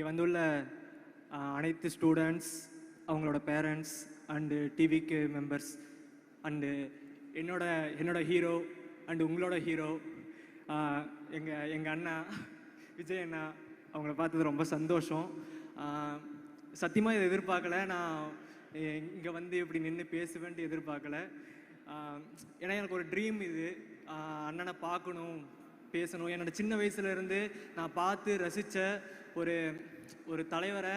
வந்துள்ள அனைத்து ஸ்டூடெண்ட்ஸ், அவங்களோட பேரண்ட்ஸ் அண்டு டிவிக்கு மெம்பர்ஸ் அண்டு என்னோட ஹீரோ அண்டு உங்களோட ஹீரோ எங்கள் அண்ணா விஜய் அண்ணா, அவங்கள பார்த்தது ரொம்ப சந்தோஷம். சத்தியமாக இதை எதிர்பார்க்கல. நான் இங்கே வந்து இப்படி நின்று பேசுவேன்ட்டு எதிர்பார்க்கல. ஏன்னா எனக்கு ஒரு ட்ரீம் இது, அண்ணனை பார்க்கணும், பேசணும். என்னோட சின்ன வயசுலேருந்து நான் பார்த்து ரசித்த ஒரு தலைவரை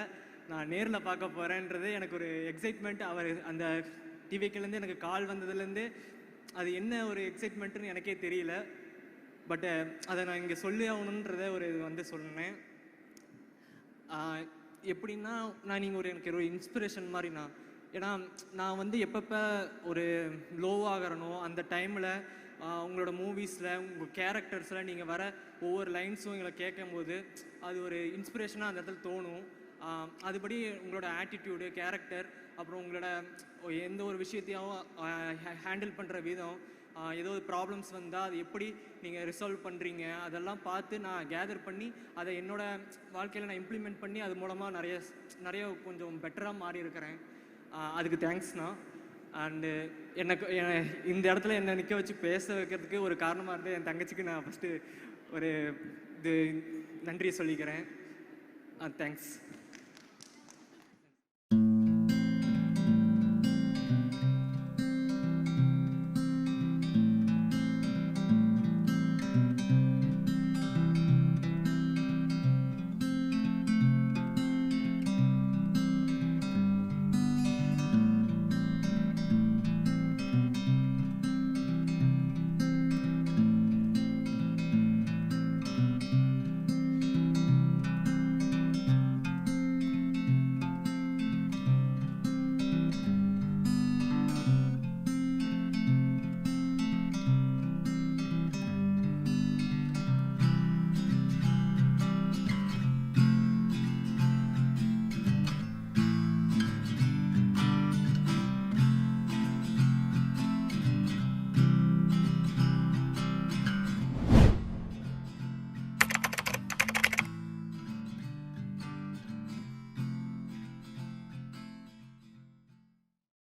நான் நேரில் பார்க்க போகிறேன்றது எனக்கு ஒரு எக்ஸைட்மெண்ட். அவர் அந்த டிவிக்கிலேருந்து எனக்கு கால் வந்ததுலேருந்து அது என்ன ஒரு எக்ஸைட்மெண்ட்டுன்னு எனக்கே தெரியல. பட்டு அதை நான் இங்கே சொல்லி ஆகணுன்றத இது வந்து சொன்னேன். எப்படின்னா நீங்கள் எனக்கு ஒரு இன்ஸ்பிரேஷன் மாதிரிண்ணா. ஏன்னா நான் வந்து எப்பப்போ ஒரு லோவாகிறனோ அந்த டைமில் உங்களோட மூவிஸில் உங்கள் கேரக்டர்ஸில் நீங்கள் வர ஒவ்வொரு லைன்ஸும் எங்களை கேட்கும்போது அது ஒரு இன்ஸ்பிரேஷனாக அந்த இடத்துல தோணும். அதுபடி உங்களோட ஆட்டிடியூடு, கேரக்டர், அப்புறம் உங்களோட எந்த ஒரு விஷயத்தையும் ஹேண்டில் பண்ணுற விதம், ஏதோ ஒரு ப்ராப்ளம்ஸ் வந்தால் அது எப்படி நீங்கள் ரிசால்வ் பண்ணுறீங்க, அதெல்லாம் பார்த்து நான் கேதர் பண்ணி அதை என்னோடய வாழ்க்கையில் நான் இம்ப்ளிமெண்ட் பண்ணி அது மூலமாக நிறைய கொஞ்சம் பெட்டராக மாறி இருக்கிறேன். அதுக்கு தேங்க்ஸ்ண்ணா. அண்டு இந்த இடத்துல என்னை நிற்க வச்சு பேச வைக்கிறதுக்கு ஒரு காரணமாக இருந்து என் தங்கச்சிக்கு நான் ஃபஸ்ட்டு நன்றியை சொல்லிக்கிறேன். தேங்க்ஸ்.